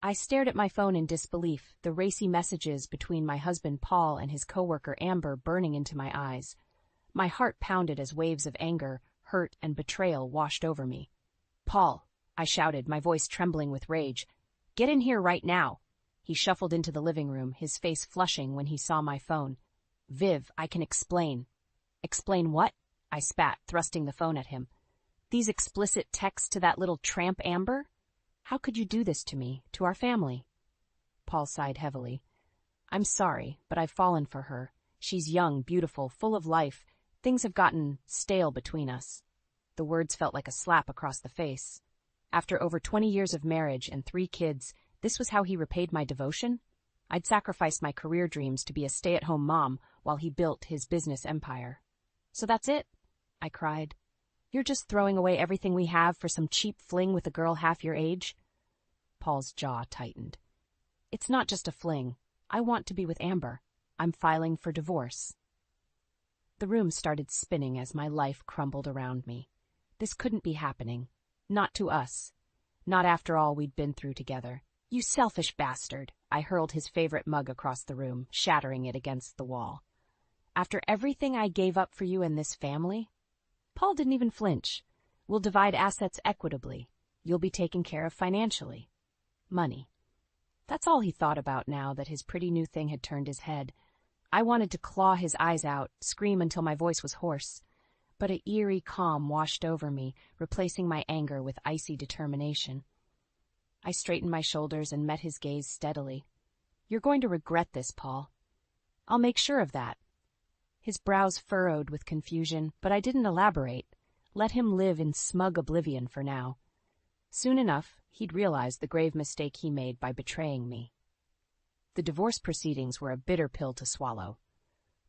I stared at my phone in disbelief, the racy messages between my husband Paul and his coworker Amber burning into my eyes. My heart pounded as waves of anger, hurt, and betrayal washed over me. "Paul," I shouted, my voice trembling with rage. "Get in here right now." He shuffled into the living room, his face flushing when he saw my phone. "Viv, I can explain." "Explain what?" I spat, thrusting the phone at him. "These explicit texts to that little tramp Amber? How could you do this to me, to our family?" Paul sighed heavily. "I'm sorry, but I've fallen for her. She's young, beautiful, full of life. Things have gotten stale between us." The words felt like a slap across the face. After over 20 years of marriage and 3 kids, this was how he repaid my devotion? I'd sacrificed my career dreams to be a stay-at-home mom while he built his business empire. "So that's it?" I cried. "You're just throwing away everything we have for some cheap fling with a girl half your age?" Paul's jaw tightened. "It's not just a fling. I want to be with Amber. I'm filing for divorce." The room started spinning as my life crumbled around me. This couldn't be happening. Not to us. Not after all we'd been through together. "You selfish bastard!" I hurled his favorite mug across the room, shattering it against the wall. "After everything I gave up for you and this family?" Paul didn't even flinch. "We'll divide assets equitably. You'll be taken care of financially." Money. That's all he thought about now that his pretty new thing had turned his head. I wanted to claw his eyes out, scream until my voice was hoarse. But an eerie calm washed over me, replacing my anger with icy determination. I straightened my shoulders and met his gaze steadily. "You're going to regret this, Paul." "I'll make sure of that." His brows furrowed with confusion, but I didn't elaborate. Let him live in smug oblivion for now. Soon enough, he'd realize the grave mistake he made by betraying me. The divorce proceedings were a bitter pill to swallow.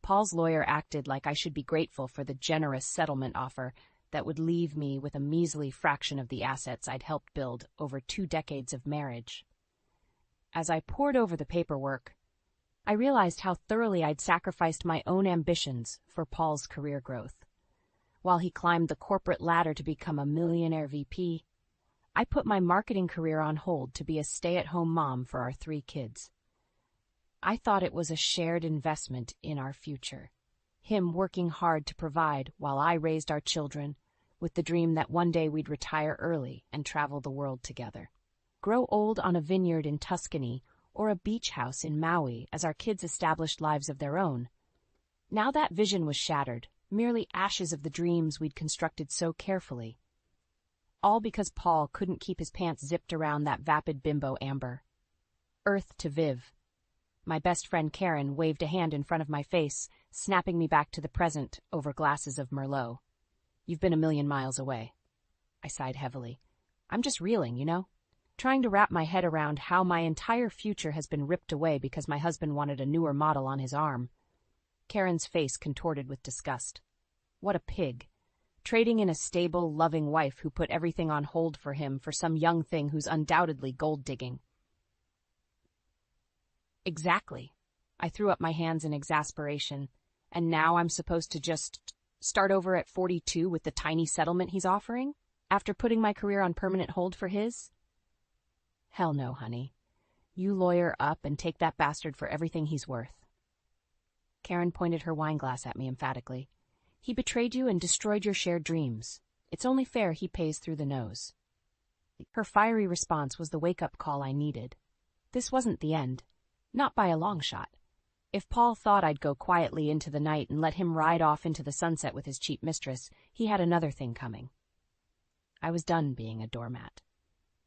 Paul's lawyer acted like I should be grateful for the generous settlement offer that would leave me with a measly fraction of the assets I'd helped build over 2 decades of marriage. As I pored over the paperwork, I realized how thoroughly I'd sacrificed my own ambitions for Paul's career growth. While he climbed the corporate ladder to become a millionaire VP, I put my marketing career on hold to be a stay-at-home mom for our 3 kids. I thought it was a shared investment in our future, him working hard to provide while I raised our children, with the dream that one day we'd retire early and travel the world together. Grow old on a vineyard in Tuscany or a beach house in Maui as our kids established lives of their own. Now that vision was shattered, merely ashes of the dreams we'd constructed so carefully. All because Paul couldn't keep his pants zipped around that vapid bimbo Amber. Earth to Viv. My best friend Karen waved a hand in front of my face, snapping me back to the present over glasses of Merlot. "You've been a million miles away." I sighed heavily. "I'm just reeling, you know? Trying to wrap my head around how my entire future has been ripped away because my husband wanted a newer model on his arm." Karen's face contorted with disgust. What a pig. Trading in a stable, loving wife who put everything on hold for him for some young thing who's undoubtedly gold-digging. Exactly. I threw up my hands in exasperation. And now I'm supposed to just start over at 42 with the tiny settlement he's offering? After putting my career on permanent hold for his? Hell no, honey. You lawyer up and take that bastard for everything he's worth. Karen pointed her wineglass at me emphatically. He betrayed you and destroyed your shared dreams. It's only fair he pays through the nose. Her fiery response was the wake-up call I needed. This wasn't the end. Not by a long shot. If Paul thought I'd go quietly into the night and let him ride off into the sunset with his cheap mistress, he had another thing coming. I was done being a doormat.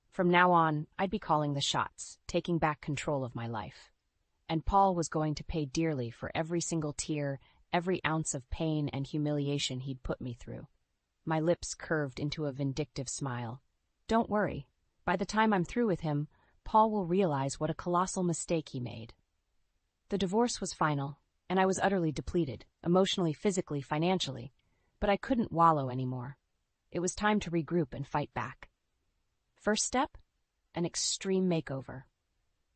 From now on, I'd be calling the shots, taking back control of my life. And Paul was going to pay dearly for every single tear, every ounce of pain and humiliation he'd put me through. My lips curved into a vindictive smile. Don't worry. By the time I'm through with him, Paul will realize what a colossal mistake he made. The divorce was final, and I was utterly depleted, emotionally, physically, financially, but I couldn't wallow anymore. It was time to regroup and fight back. First step? An extreme makeover.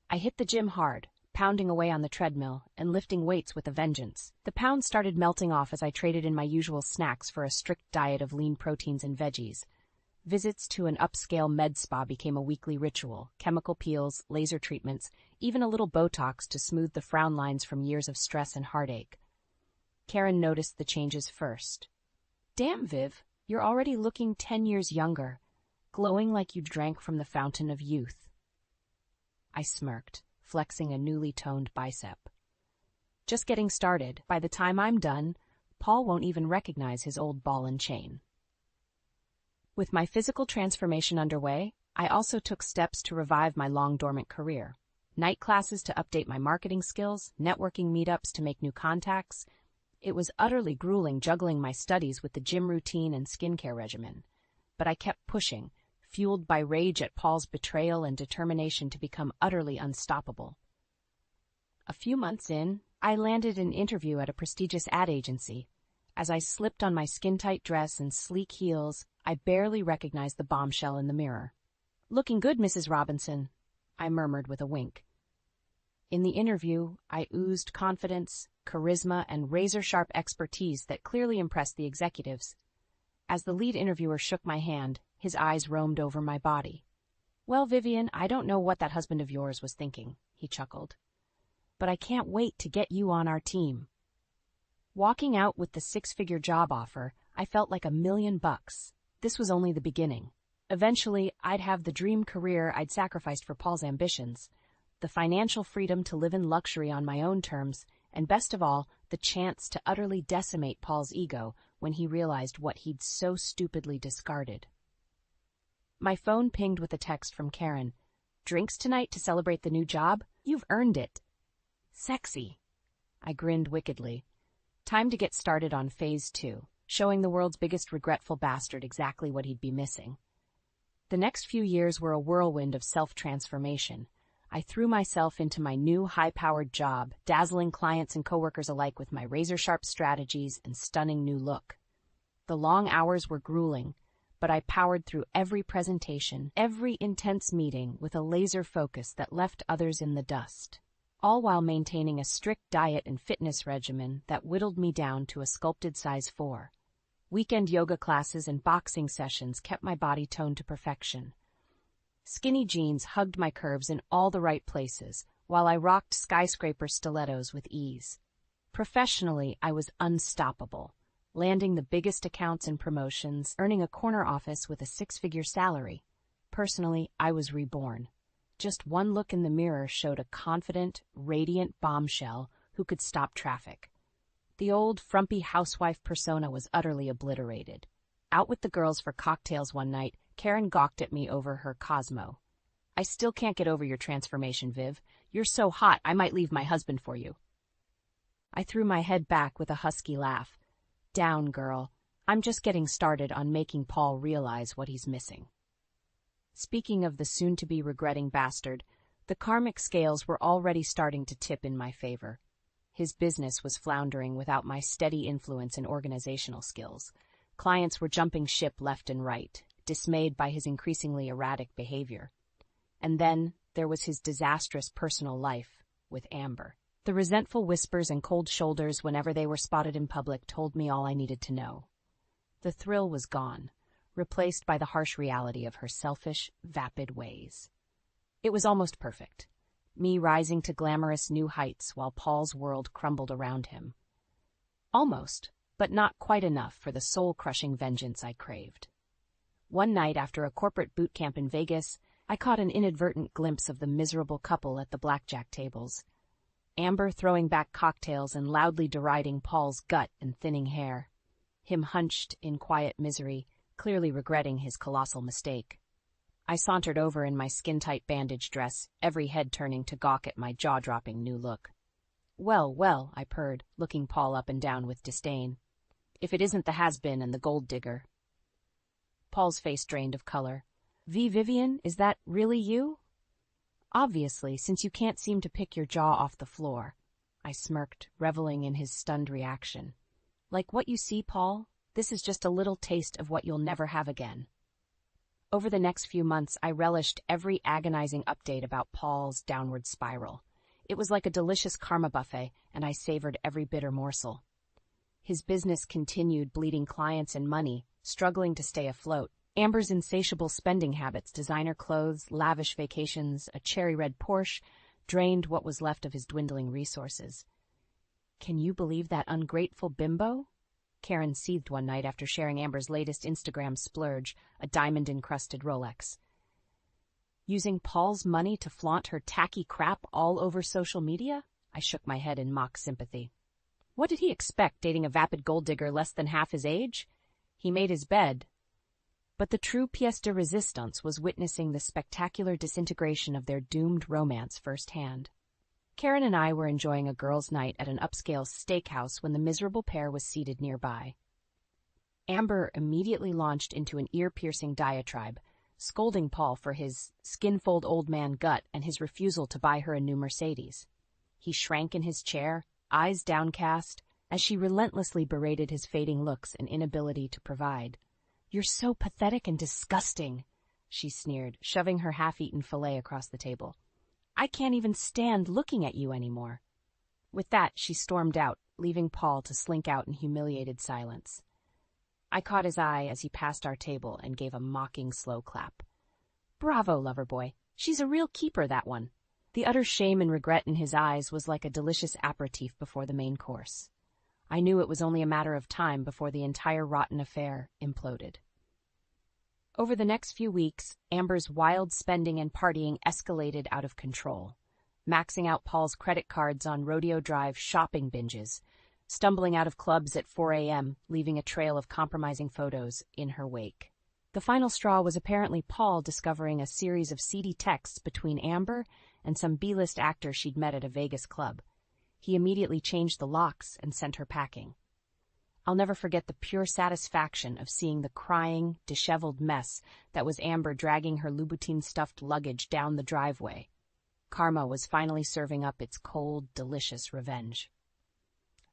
I hit the gym hard, pounding away on the treadmill and lifting weights with a vengeance. The pounds started melting off as I traded in my usual snacks for a strict diet of lean proteins and veggies. Visits to an upscale med spa became a weekly ritual, chemical peels, laser treatments, even a little Botox to smooth the frown lines from years of stress and heartache. Karen noticed the changes first. "Damn, Viv, you're already looking 10 years younger, glowing like you drank from the fountain of youth." I smirked, flexing a newly toned bicep. "Just getting started. By the time I'm done, Paul won't even recognize his old ball and chain." With my physical transformation underway, I also took steps to revive my long-dormant career. Night classes to update my marketing skills, networking meetups to make new contacts. It was utterly grueling juggling my studies with the gym routine and skincare regimen. But I kept pushing, fueled by rage at Paul's betrayal and determination to become utterly unstoppable. A few months in, I landed an interview at a prestigious ad agency. As I slipped on my skin-tight dress and sleek heels, I barely recognized the bombshell in the mirror. "Looking good, Mrs. Robinson," I murmured with a wink. In the interview, I oozed confidence, charisma, and razor-sharp expertise that clearly impressed the executives. As the lead interviewer shook my hand, his eyes roamed over my body. "Well, Vivian, I don't know what that husband of yours was thinking," he chuckled. "But I can't wait to get you on our team." Walking out with the six-figure job offer, I felt like $1,000,000. This was only the beginning. Eventually, I'd have the dream career I'd sacrificed for Paul's ambitions, the financial freedom to live in luxury on my own terms, and best of all, the chance to utterly decimate Paul's ego when he realized what he'd so stupidly discarded. My phone pinged with a text from Karen. "Drinks tonight to celebrate the new job? You've earned it." "Sexy." I grinned wickedly. Time to get started on phase 2, showing the world's biggest regretful bastard exactly what he'd be missing. The next few years were a whirlwind of self-transformation. I threw myself into my new high-powered job, dazzling clients and coworkers alike with my razor-sharp strategies and stunning new look. The long hours were grueling, but I powered through every presentation, every intense meeting with a laser focus that left others in the dust, all while maintaining a strict diet and fitness regimen that whittled me down to a sculpted size 4. Weekend yoga classes and boxing sessions kept my body toned to perfection. Skinny jeans hugged my curves in all the right places, while I rocked skyscraper stilettos with ease. Professionally, I was unstoppable, landing the biggest accounts and promotions, earning a corner office with a 6-figure salary. Personally, I was reborn. Just one look in the mirror showed a confident, radiant bombshell who could stop traffic. The old, frumpy housewife persona was utterly obliterated. Out with the girls for cocktails one night, Karen gawked at me over her Cosmo. "I still can't get over your transformation, Viv. You're so hot, I might leave my husband for you." I threw my head back with a husky laugh. "Down, girl. I'm just getting started on making Paul realize what he's missing." Speaking of the soon-to-be regretting bastard, the karmic scales were already starting to tip in my favor. His business was floundering without my steady influence and organizational skills. Clients were jumping ship left and right, dismayed by his increasingly erratic behavior. And then there was his disastrous personal life with Amber. The resentful whispers and cold shoulders whenever they were spotted in public told me all I needed to know. The thrill was gone, replaced by the harsh reality of her selfish, vapid ways. It was almost perfect, me rising to glamorous new heights while Paul's world crumbled around him. Almost, but not quite enough for the soul-crushing vengeance I craved. One night after a corporate boot camp in Vegas, I caught an inadvertent glimpse of the miserable couple at the blackjack tables. Amber throwing back cocktails and loudly deriding Paul's gut and thinning hair. Him hunched in quiet misery, clearly regretting his colossal mistake. I sauntered over in my skin-tight bandage dress, every head turning to gawk at my jaw-dropping new look. "Well, well," I purred, looking Paul up and down with disdain. "If it isn't the has-been and the gold digger." Paul's face drained of color. Vivian, is that really you?" "Obviously, since you can't seem to pick your jaw off the floor." I smirked, reveling in his stunned reaction. "Like what you see, Paul? This is just a little taste of what you'll never have again." Over the next few months, I relished every agonizing update about Paul's downward spiral. It was like a delicious karma buffet, and I savored every bitter morsel. His business continued bleeding clients and money, struggling to stay afloat. Amber's insatiable spending habits, designer clothes, lavish vacations, a cherry-red Porsche, drained what was left of his dwindling resources. "Can you believe that ungrateful bimbo?" Karen seethed one night after sharing Amber's latest Instagram splurge, a diamond-encrusted Rolex. Using Paul's money to flaunt her tacky crap all over social media? I shook my head in mock sympathy. What did he expect, dating a vapid gold digger less than half his age? He made his bed. But the true pièce de résistance was witnessing the spectacular disintegration of their doomed romance firsthand. Karen and I were enjoying a girls' night at an upscale steakhouse when the miserable pair was seated nearby. Amber immediately launched into an ear-piercing diatribe, scolding Paul for his skin-fold old man gut and his refusal to buy her a new Mercedes. He shrank in his chair, eyes downcast, as she relentlessly berated his fading looks and inability to provide. "You're so pathetic and disgusting," she sneered, shoving her half-eaten fillet across the table. "I can't even stand looking at you anymore." With that, she stormed out, leaving Paul to slink out in humiliated silence. I caught his eye as he passed our table and gave a mocking slow clap. "Bravo, lover boy. She's a real keeper, that one." The utter shame and regret in his eyes was like a delicious aperitif before the main course. I knew it was only a matter of time before the entire rotten affair imploded. Over the next few weeks, Amber's wild spending and partying escalated out of control, maxing out Paul's credit cards on Rodeo Drive shopping binges, stumbling out of clubs at 4 a.m., leaving a trail of compromising photos in her wake. The final straw was apparently Paul discovering a series of seedy texts between Amber and some B-list actor she'd met at a Vegas club. He immediately changed the locks and sent her packing. I'll never forget the pure satisfaction of seeing the crying, disheveled mess that was Amber dragging her Louboutin-stuffed luggage down the driveway. Karma was finally serving up its cold, delicious revenge.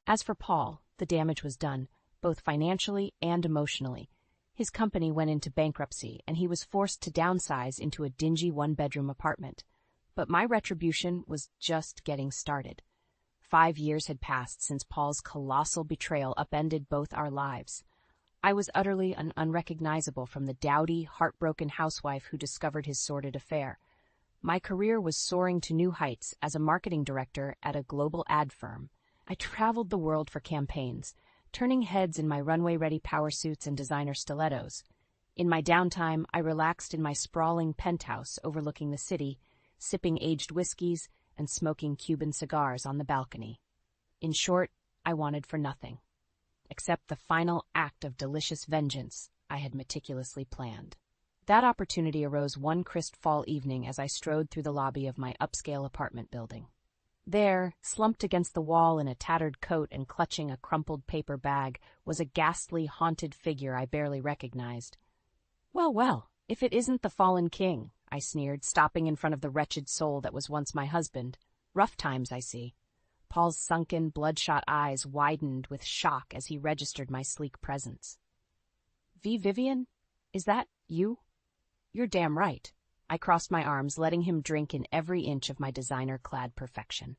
As for Paul, the damage was done, both financially and emotionally. His company went into bankruptcy, and he was forced to downsize into a dingy one-bedroom apartment. But my retribution was just getting started. 5 years had passed since Paul's colossal betrayal upended both our lives. I was utterly and unrecognizable from the dowdy, heartbroken housewife who discovered his sordid affair. My career was soaring to new heights as a marketing director at a global ad firm. I traveled the world for campaigns, turning heads in my runway-ready power suits and designer stilettos. In my downtime, I relaxed in my sprawling penthouse overlooking the city, sipping aged whiskeys and smoking Cuban cigars on the balcony. In short, I wanted for nothing, except the final act of delicious vengeance I had meticulously planned. That opportunity arose one crisp fall evening as I strode through the lobby of my upscale apartment building. There, slumped against the wall in a tattered coat and clutching a crumpled paper bag, was a ghastly, haunted figure I barely recognized. "Well, well, if it isn't the fallen king," I sneered, stopping in front of the wretched soul that was once my husband. "Rough times, I see." Paul's sunken, bloodshot eyes widened with shock as he registered my sleek presence. "Vivian? Is that you?" "You're damn right." I crossed my arms, letting him drink in every inch of my designer-clad perfection.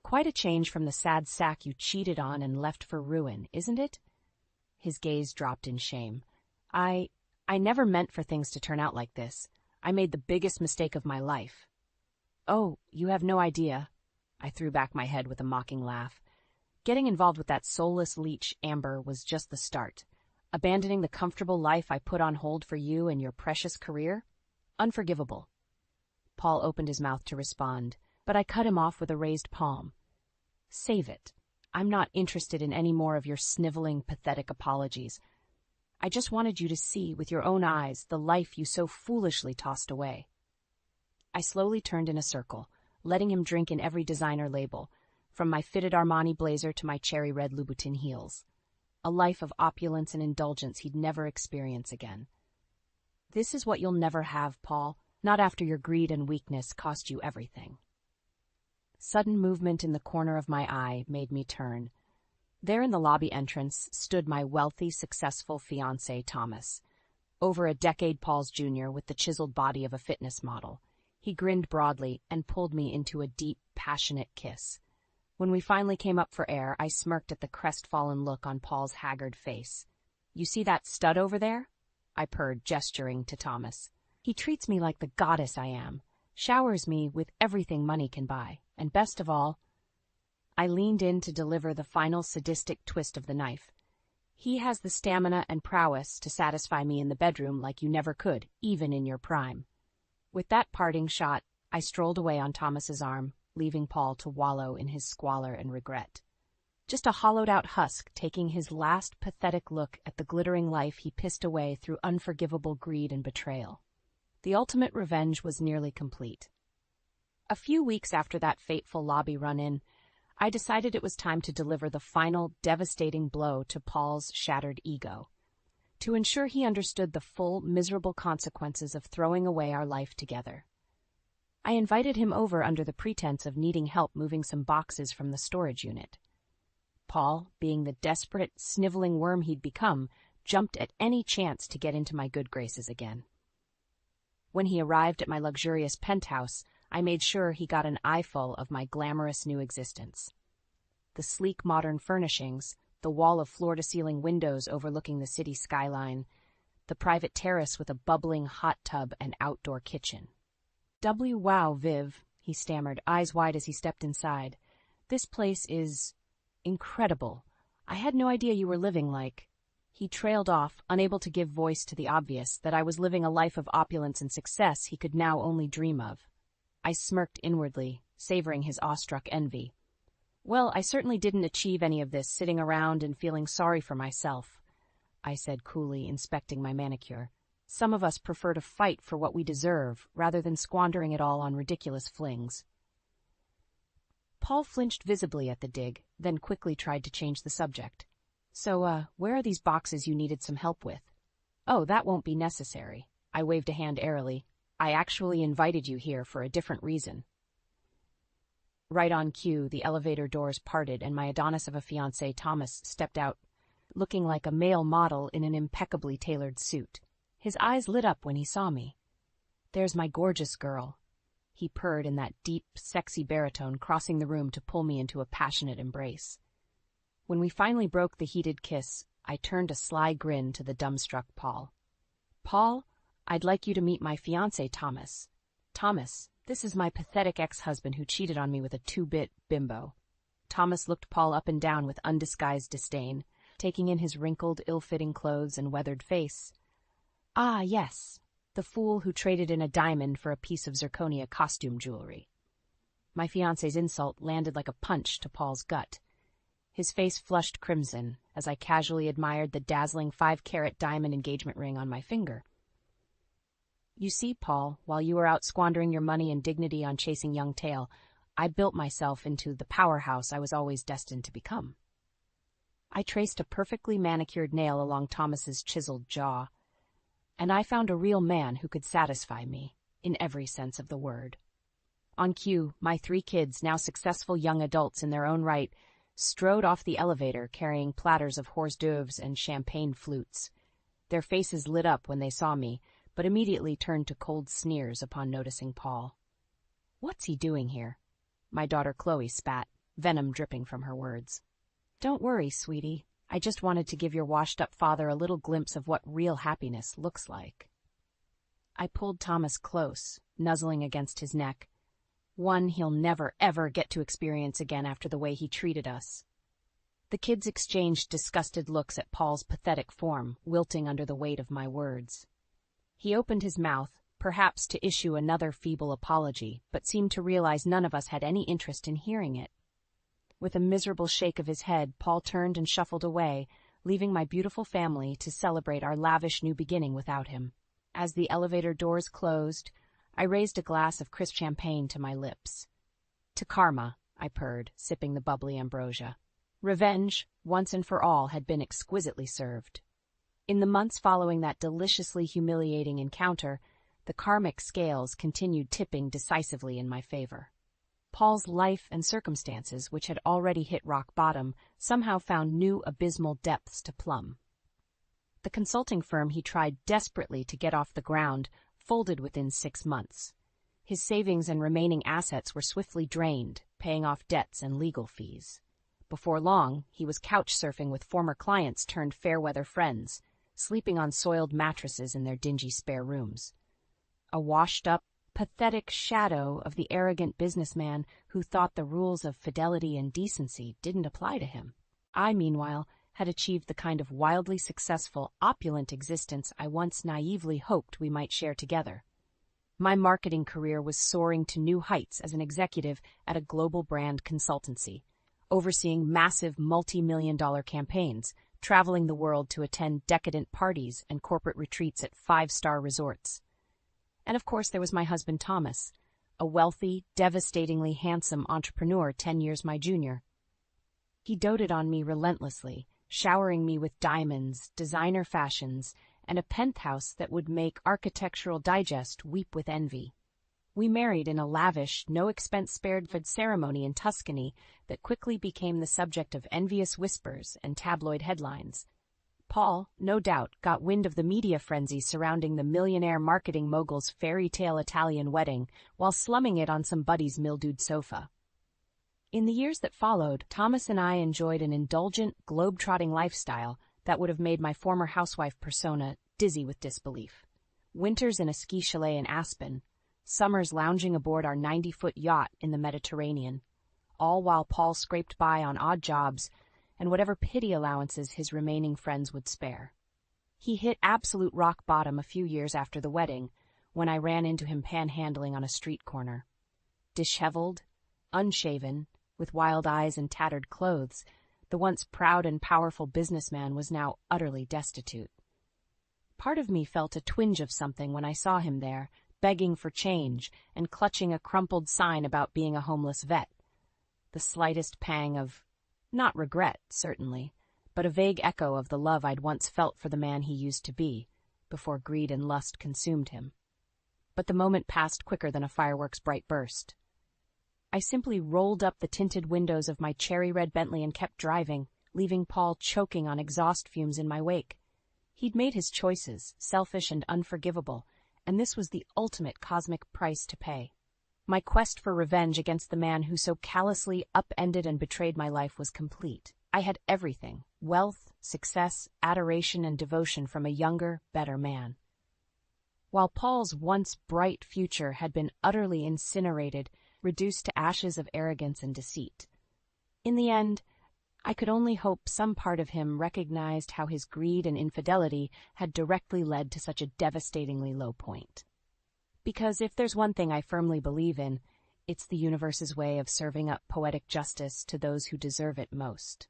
"Quite a change from the sad sack you cheated on and left for ruin, isn't it?" His gaze dropped in shame. I never meant for things to turn out like this. I made the biggest mistake of my life." "Oh, you have no idea." I threw back my head with a mocking laugh. Getting involved with that soulless leech, Amber, was just the start. Abandoning the comfortable life I put on hold for you and your precious career? Unforgivable. Paul opened his mouth to respond, but I cut him off with a raised palm. "Save it. I'm not interested in any more of your sniveling, pathetic apologies. I just wanted you to see with your own eyes the life you so foolishly tossed away." I slowly turned in a circle, letting him drink in every designer label, from my fitted Armani blazer to my cherry-red Louboutin heels. A life of opulence and indulgence he'd never experience again. "This is what you'll never have, Paul, not after your greed and weakness cost you everything." Sudden movement in the corner of my eye made me turn. There in the lobby entrance stood my wealthy, successful fiancé, Thomas. Over a decade Paul's junior, with the chiseled body of a fitness model. He grinned broadly and pulled me into a deep, passionate kiss. When we finally came up for air, I smirked at the crestfallen look on Paul's haggard face. "You see that stud over there?" I purred, gesturing to Thomas. He treats me like the goddess I am, showers me with everything money can buy, and best of all, I leaned in to deliver the final sadistic twist of the knife. He has the stamina and prowess to satisfy me in the bedroom like you never could, even in your prime. With that parting shot, I strolled away on Thomas's arm, leaving Paul to wallow in his squalor and regret. Just a hollowed-out husk taking his last pathetic look at the glittering life he pissed away through unforgivable greed and betrayal. The ultimate revenge was nearly complete. A few weeks after that fateful lobby run-in, I decided it was time to deliver the final, devastating blow to Paul's shattered ego. To ensure he understood the full, miserable consequences of throwing away our life together. I invited him over under the pretense of needing help moving some boxes from the storage unit. Paul, being the desperate, sniveling worm he'd become, jumped at any chance to get into my good graces again. When he arrived at my luxurious penthouse, I made sure he got an eyeful of my glamorous new existence. The sleek modern furnishings, the wall of floor-to-ceiling windows overlooking the city skyline, the private terrace with a bubbling hot tub and outdoor kitchen. Wow, Viv, he stammered, eyes wide as he stepped inside. This place is incredible. I had no idea you were living like... He trailed off, unable to give voice to the obvious, that I was living a life of opulence and success he could now only dream of. I smirked inwardly, savoring his awestruck envy. Well, I certainly didn't achieve any of this sitting around and feeling sorry for myself, I said coolly, inspecting my manicure. Some of us prefer to fight for what we deserve, rather than squandering it all on ridiculous flings. Paul flinched visibly at the dig, then quickly tried to change the subject. So, where are these boxes you needed some help with? Oh, that won't be necessary. I waved a hand airily. I actually invited you here for a different reason. Right on cue, the elevator doors parted and my Adonis of a fiancé, Thomas, stepped out, looking like a male model in an impeccably tailored suit. His eyes lit up when he saw me. There's my gorgeous girl, he purred in that deep, sexy baritone, crossing the room to pull me into a passionate embrace. When we finally broke the heated kiss, I turned a sly grin to the dumbstruck Paul. Paul, I'd like you to meet my fiancé, Thomas. Thomas, this is my pathetic ex-husband who cheated on me with a two-bit bimbo. Thomas looked Paul up and down with undisguised disdain, taking in his wrinkled, ill-fitting clothes and weathered face. Ah, yes, the fool who traded in a diamond for a piece of zirconia costume jewelry. My fiancé's insult landed like a punch to Paul's gut. His face flushed crimson as I casually admired the dazzling 5-carat diamond engagement ring on my finger. You see, Paul, while you were out squandering your money and dignity on chasing young tail, I built myself into the powerhouse I was always destined to become. I traced a perfectly manicured nail along Thomas's chiseled jaw, and I found a real man who could satisfy me, in every sense of the word. On cue, my 3 kids, now successful young adults in their own right, strode off the elevator carrying platters of hors d'oeuvres and champagne flutes. Their faces lit up when they saw me, but immediately turned to cold sneers upon noticing Paul. What's he doing here? My daughter Chloe spat, venom dripping from her words. Don't worry, sweetie. I just wanted to give your washed-up father a little glimpse of what real happiness looks like. I pulled Thomas close, nuzzling against his neck. One he'll never, ever get to experience again after the way he treated us. The kids exchanged disgusted looks at Paul's pathetic form, wilting under the weight of my words. He opened his mouth, perhaps to issue another feeble apology, but seemed to realize none of us had any interest in hearing it. With a miserable shake of his head, Paul turned and shuffled away, leaving my beautiful family to celebrate our lavish new beginning without him. As the elevator doors closed, I raised a glass of crisp champagne to my lips. To karma, I purred, sipping the bubbly ambrosia. Revenge, once and for all, had been exquisitely served. In the months following that deliciously humiliating encounter, the karmic scales continued tipping decisively in my favor. Paul's life and circumstances, which had already hit rock bottom, somehow found new abysmal depths to plumb. The consulting firm he tried desperately to get off the ground folded within 6 months. His savings and remaining assets were swiftly drained, paying off debts and legal fees. Before long, he was couch surfing with former clients turned fair-weather friends, sleeping on soiled mattresses in their dingy spare rooms. A washed-up, pathetic shadow of the arrogant businessman who thought the rules of fidelity and decency didn't apply to him. I, meanwhile, had achieved the kind of wildly successful, opulent existence I once naively hoped we might share together. My marketing career was soaring to new heights as an executive at a global brand consultancy, overseeing massive multi-million-dollar campaigns, traveling the world to attend decadent parties and corporate retreats at five-star resorts. And of course there was my husband Thomas, a wealthy, devastatingly handsome entrepreneur 10 years my junior. He doted on me relentlessly, showering me with diamonds, designer fashions, and a penthouse that would make Architectural Digest weep with envy. We married in a lavish, no-expense-spared ceremony in Tuscany that quickly became the subject of envious whispers and tabloid headlines. Paul, no doubt, got wind of the media frenzy surrounding the millionaire marketing mogul's fairy-tale Italian wedding while slumming it on some buddy's mildewed sofa. In the years that followed, Thomas and I enjoyed an indulgent, globe-trotting lifestyle that would have made my former housewife persona dizzy with disbelief. Winters in a ski chalet in Aspen, summers lounging aboard our 90-foot yacht in the Mediterranean, all while Paul scraped by on odd jobs and whatever pity allowances his remaining friends would spare. He hit absolute rock bottom a few years after the wedding, when I ran into him panhandling on a street corner. Disheveled, unshaven, with wild eyes and tattered clothes, the once proud and powerful businessman was now utterly destitute. Part of me felt a twinge of something when I saw him there, begging for change and clutching a crumpled sign about being a homeless vet. The slightest pang of, not regret, certainly, but a vague echo of the love I'd once felt for the man he used to be, before greed and lust consumed him. But the moment passed quicker than a firework's bright burst. I simply rolled up the tinted windows of my cherry-red Bentley and kept driving, leaving Paul choking on exhaust fumes in my wake. He'd made his choices, selfish and unforgivable, and this was the ultimate cosmic price to pay. My quest for revenge against the man who so callously upended and betrayed my life was complete. I had everything: wealth, success, adoration, and devotion from a younger, better man. While Paul's once bright future had been utterly incinerated, reduced to ashes of arrogance and deceit. In the end, I could only hope some part of him recognized how his greed and infidelity had directly led to such a devastatingly low point. Because if there's one thing I firmly believe in, it's the universe's way of serving up poetic justice to those who deserve it most.